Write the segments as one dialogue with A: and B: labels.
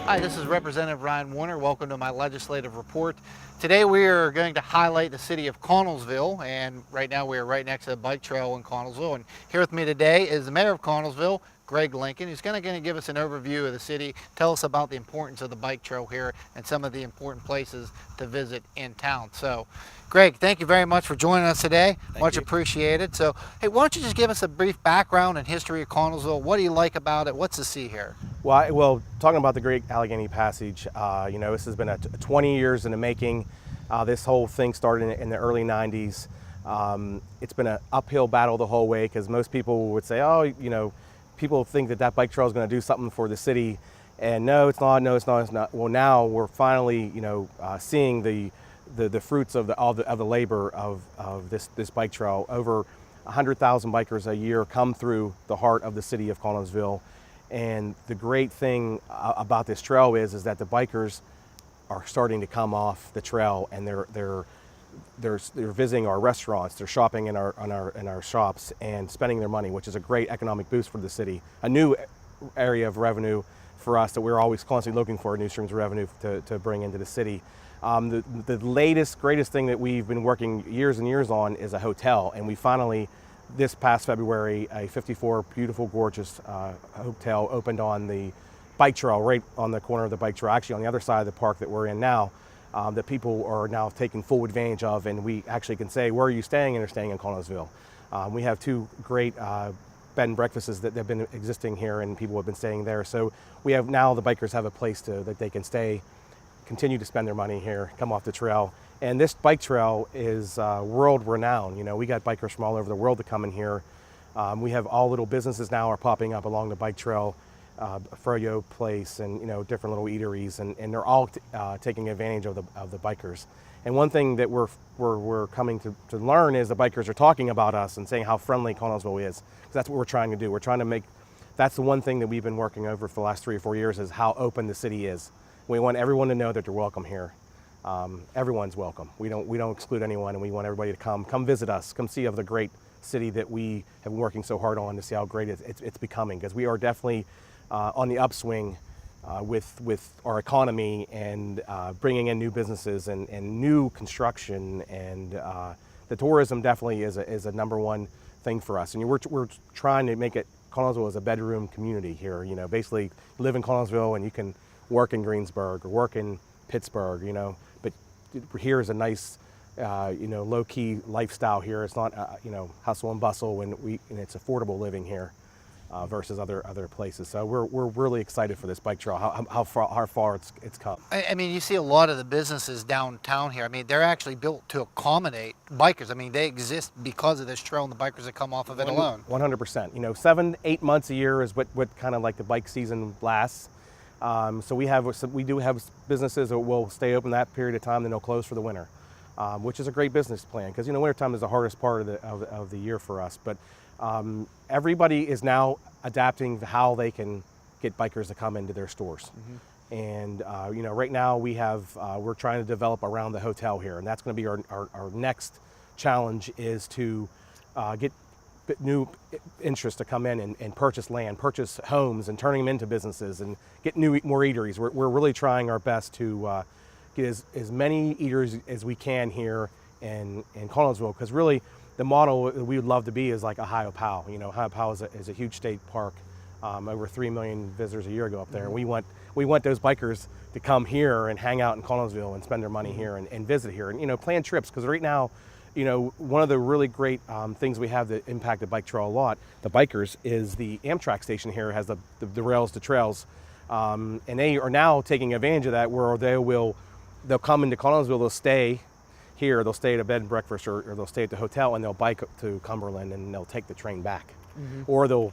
A: Hi, this is Representative Ryan Warner. Welcome to my legislative report. Today we are going to highlight the city of Connellsville, and right now we are right next to the bike trail in Connellsville. And here with me today is the mayor of Connellsville, Greg Lincoln, who's going to give us an overview of the city, tell us about the importance of the bike trail here and some of the important places to visit in town. So, Greg, thank you very much for joining us today. Much appreciated. So, hey, why don't you just give us a brief background and history of Connellsville? What do you like about it? What's to see here?
B: Well, talking about the Great Allegheny Passage, this has been 20 years in the making. This whole thing started in the early 90s. It's been an uphill battle the whole way because most people would say, people think that bike trail is going to do something for the city. And no, it's not. Well, now we're finally, seeing the fruits of the labor of this bike trail. Over 100,000 bikers a year come through the heart of the city of Connellsville. And the great thing about this trail is that the bikers are starting to come off the trail, and they're visiting our restaurants, they're shopping in our shops and spending their money, which is a great economic boost for the city. A new area of revenue for us that we're always constantly looking for, new streams of revenue to bring into the city. The latest, greatest thing that we've been working years and years on is a hotel, and we finally, this past February, a 54 beautiful, gorgeous hotel opened on the bike trail, right on the corner of the bike trail, actually on the other side of the park that we're in now, that people are now taking full advantage of, and we actually can say, where are you staying? And they're staying in Connellsville. We have two great bed and breakfasts that have been existing here, and people have been staying there. So we have now, the bikers have a place that they can stay, continue to spend their money here, come off the trail. And this bike trail is world renowned. We got bikers from all over the world to come in here. We have all little businesses now are popping up along the bike trail, Froyo Place, and different little eateries, and they're all taking advantage of the bikers. And one thing that we're coming to learn is the bikers are talking about us and saying how friendly Connellsville is, because that's what we're trying to do. We're trying to make, that's the one thing that we've been working over for the last 3 or 4 years, is how open the city is. We want everyone to know that they're welcome here. Everyone's welcome. We don't exclude anyone, and we want everybody to come visit us, come see of the great city that we have been working so hard on to see how great it's becoming, because we are definitely on the upswing with our economy and bringing in new businesses and new construction, and the tourism definitely is a number one thing for us. And we're trying to make it, Connellsville as a bedroom community here. Basically live in Connellsville and you can work in Greensburg or work in Pittsburgh, but here is a nice, low-key lifestyle here. It's not, hustle and bustle, and it's affordable living here versus other places. So we're really excited for this bike trail, how far it's come.
A: I mean, you see a lot of the businesses downtown here. I mean, they're actually built to accommodate bikers. I mean, they exist because of this trail and the bikers that come off of it alone.
B: 100%. 7-8 months a year is what kind of like the bike season lasts. So we do have businesses that will stay open that period of time, then they'll close for the winter, which is a great business plan, because wintertime is the hardest part of the year for us. But everybody is now adapting to how they can get bikers to come into their stores. Mm-hmm. And right now we're trying to develop around the hotel here, and that's going to be our next challenge, is to get new interest to come in and purchase land, purchase homes, and turning them into businesses, and get more eateries. We're really trying our best to get as many eaters as we can here in Connellsville, because really the model we would love to be is like Ohio Pow. Ohio Pow is a huge state park. Over 3 million visitors a year go up there. And we want those bikers to come here and hang out in Connellsville and spend their money here and visit here, and plan trips, because right now, one of the really great things we have that impact the bike trail a lot, the bikers, is the Amtrak station here has the rails to trails, and they are now taking advantage of that, where they'll come into Connellsville, they'll stay here, they'll stay at a bed and breakfast, or they'll stay at the hotel, and they'll bike to Cumberland and they'll take the train back. Mm-hmm. Or they'll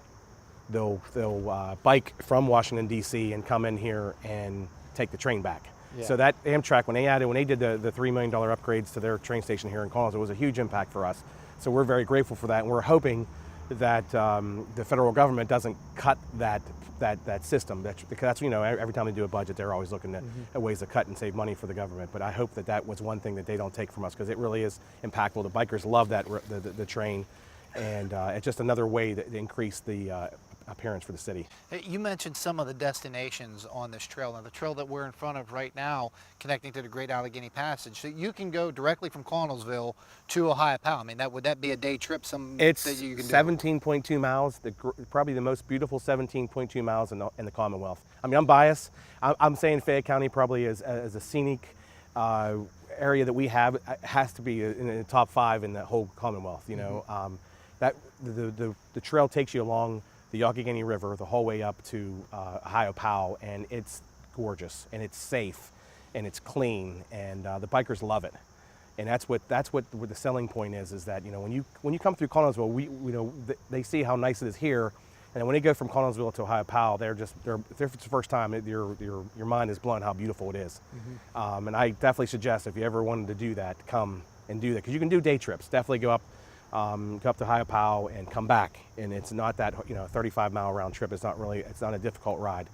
B: bike from Washington D.C. and come in here and take the train back. Yeah. So that Amtrak, when they did the $3 million upgrades to their train station here in Connellsville, it was a huge impact for us. So we're very grateful for that, and we're hoping that the federal government doesn't cut that system. Because every time they do a budget, they're always looking at ways to cut and save money for the government. But I hope that was one thing that they don't take from us, because it really is impactful. The bikers love the train, and it's just another way to increase the appearance for the city.
A: Hey, you mentioned some of the destinations on this trail. Now, the trail that we're in front of right now, connecting to the Great Allegheny Passage, so you can go directly from Connellsville to Ohiopyle. I mean, would that be a day trip? That
B: It's
A: you can do?
B: 17.2 miles, probably the most beautiful 17.2 miles in the Commonwealth. I mean, I'm biased. I'm saying Fayette County probably as a scenic area that we have has to be in the top 5 in the whole Commonwealth. You know, that the trail takes you along the Youghiogheny River the whole way up to Ohiopyle, and it's gorgeous, and it's safe, and it's clean, and the bikers love it. And that's what the selling point is that, you know, when you come through Connellsville, they see how nice it is here, and when they go from Connellsville to Ohiopyle, if it's the first time, your mind is blown how beautiful it is. And I definitely suggest, if you ever wanted to do that, come and do that, because you can do day trips. Definitely go up to Ohiopyle and come back, and it's not that 35-mile round trip. It's not a difficult ride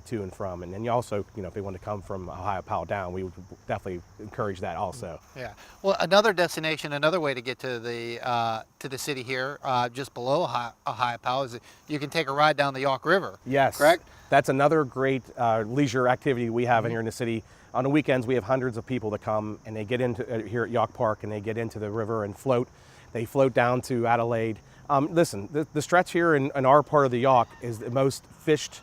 B: to and from. And then you also, if they want to come from Ohiopyle down, we would definitely encourage that also.
A: Yeah. Well, another destination, another way to get to the city here, just below Ohiopyle, is that you can take a ride down the York River.
B: Yes.
A: Correct.
B: That's another great leisure activity we have in here in the city. On the weekends, we have hundreds of people that come, and they get into here at York Park, and they get into the river and float. They float down to Adelaide. Listen, the stretch here in our part of the York is the most fished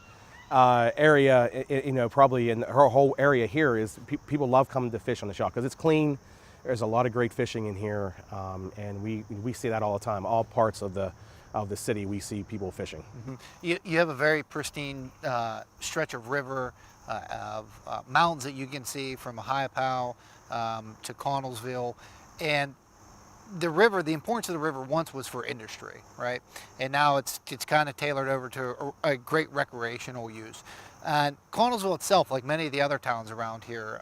B: area, probably in our whole area here. People love coming to fish on the York because it's clean. There's a lot of great fishing in here, and we see that all the time. All parts of the city, we see people fishing.
A: You have a very pristine stretch of river, of mountains that you can see from Ohiopyle to Connellsville, and the river, the importance of the river once was for industry, right? And now it's kind of tailored over to a great recreational use. And Connellsville itself, like many of the other towns around here,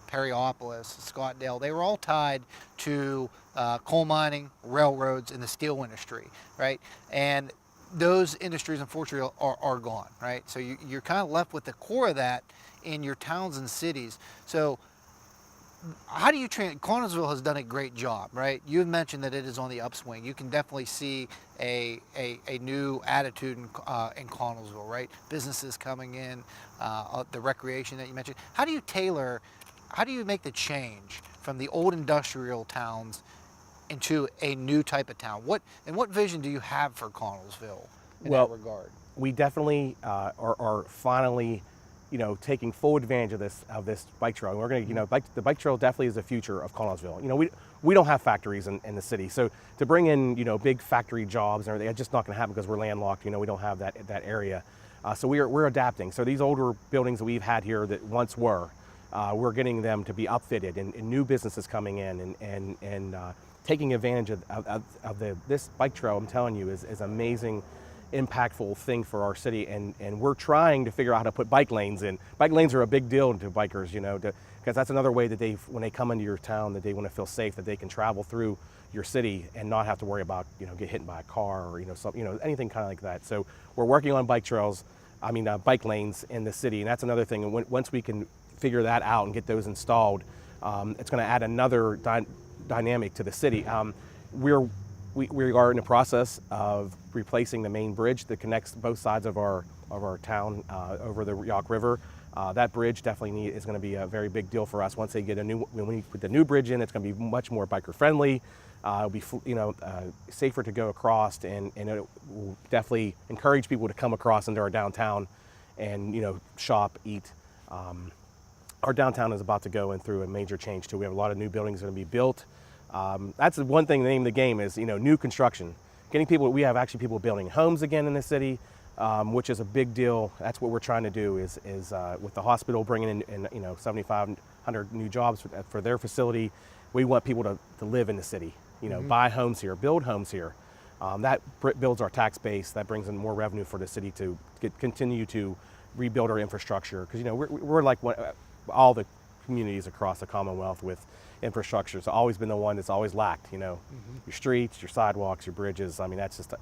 A: Perryopolis, Scottdale, they were all tied to coal mining, railroads, and the steel industry, right? And those industries, unfortunately, are gone, right? So you're kind of left with the core of that in your towns and cities. So how do you Connellsville has done a great job, right? You mentioned that it is on the upswing. You can definitely see a new attitude in Connellsville, right? Businesses coming in, the recreation that you mentioned. How do you make the change from the old industrial towns into a new type of town? What vision do you have for Connellsville in that regard?
B: We definitely are finally taking full advantage of this bike trail. And we're going to, the bike trail definitely is the future of Connellsville. We don't have factories in the city, so to bring in big factory jobs and everything, it's just not going to happen because we're landlocked. We don't have that area, so we're adapting. So these older buildings that we've had here that once we're getting them to be upfitted, and new businesses coming in and taking advantage of this bike trail. I'm telling you, is amazing, impactful thing for our city, and we're trying to figure out how to put bike lanes in. Bike lanes are a big deal to bikers, because that's another way that when they come into your town, that they want to feel safe, that they can travel through your city and not have to worry about get hit by a car or anything kind of like that. So we're working on bike trails, bike lanes in the city, and that's another thing. And once we can figure that out and get those installed, it's going to add another dynamic to the city. We are in the process of replacing the main bridge that connects both sides of our town over the York River. That bridge definitely is going to be a very big deal for us. Once they get when we put the new bridge in, it's going to be much more biker friendly. It'll be safer to go across, and it will definitely encourage people to come across into our downtown and shop, eat. Our downtown is about to go in through a major change too. We have a lot of new buildings going to be built. That's the one thing. The name of the game is new construction. Getting people. We have actually people building homes again in the city, which is a big deal. That's what we're trying to do. Is with the hospital bringing in 7,500 new jobs for their facility. We want people to live in the city. Buy homes here, build homes here. That builds our tax base. That brings in more revenue for the city to continue to rebuild our infrastructure. Because we're like all the communities across the Commonwealth with infrastructure. It's always been the one that's always lacked, your streets, your sidewalks, your bridges. That's just,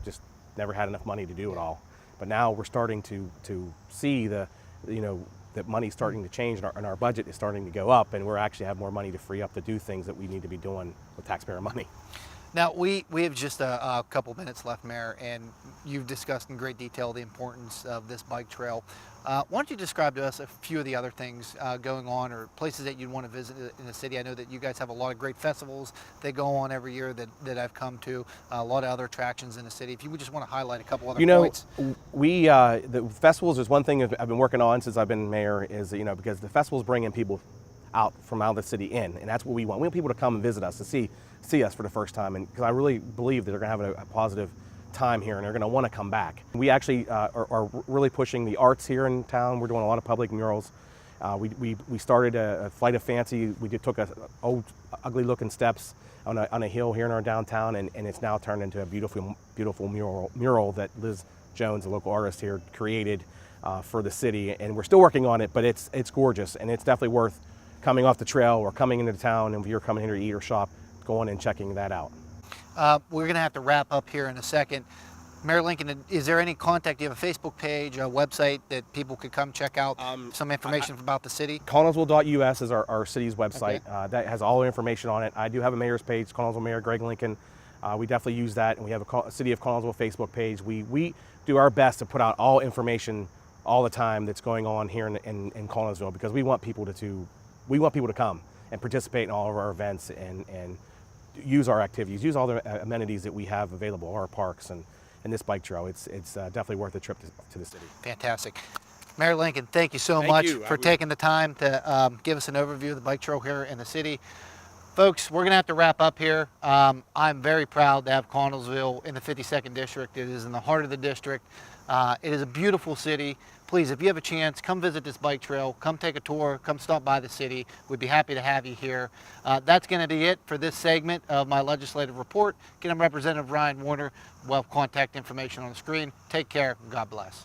B: just never had enough money to do it all. But now we're starting to see that money's starting to change, and our budget is starting to go up, and we're actually have more money to free up to do things that we need to be doing with taxpayer money.
A: Now, we have just a couple minutes left, Mayor, and you've discussed in great detail the importance of this bike trail. Why don't you describe to us a few of the other things going on or places that you'd want to visit in the city? I know that you guys have a lot of great festivals that go on every year that I've come to, a lot of other attractions in the city. If you would just want to highlight a couple other points.
B: We the festivals is one thing I've been working on since I've been mayor is, because the festivals bring in people out of the city in, and that's what we want. We want people to come and visit us, to see us for the first time, and because I really believe that they're going to have a positive time here and they're going to want to come back. We actually are really pushing the arts here in town. We're doing a lot of public murals. We started a Flight of Fancy. We took a old ugly looking steps on a hill here in our downtown, and it's now turned into a beautiful mural that Liz Jones, a local artist here, created for the city, and we're still working on it, but it's gorgeous, and it's definitely worth coming off the trail or coming into town, and if you're coming here to eat or shop, going and checking that out.
A: We're going to have to wrap up here in a second. Mayor Lincoln, is there any contact? Do you have a Facebook page, a website that people could come check out some information about the city?
B: Connellsville.us is our city's website.
A: Okay.
B: That has all the information on it. I do have a mayor's page, Connellsville Mayor Greg Lincoln. We definitely use that, and we have a City of Connellsville Facebook page. We do our best to put out all information all the time that's going on here in Connellsville, because we want people to come and participate in all of our events and use our activities, use all the amenities that we have available, our parks and this bike trail. It's definitely worth a trip to the city.
A: Fantastic. Mayor Lincoln, thank you so much for taking the time to give us an overview of the bike trail here in the city. Folks, we're going to have to wrap up here. I'm very proud to have Connellsville in the 52nd District. It is in the heart of the district. It is a beautiful city. Please, if you have a chance, come visit this bike trail, come take a tour, come stop by the city. We'd be happy to have you here. That's going to be it for this segment of my legislative report. Again, I'm Representative Ryan Warner. We'll have contact information on the screen. Take care, and God bless.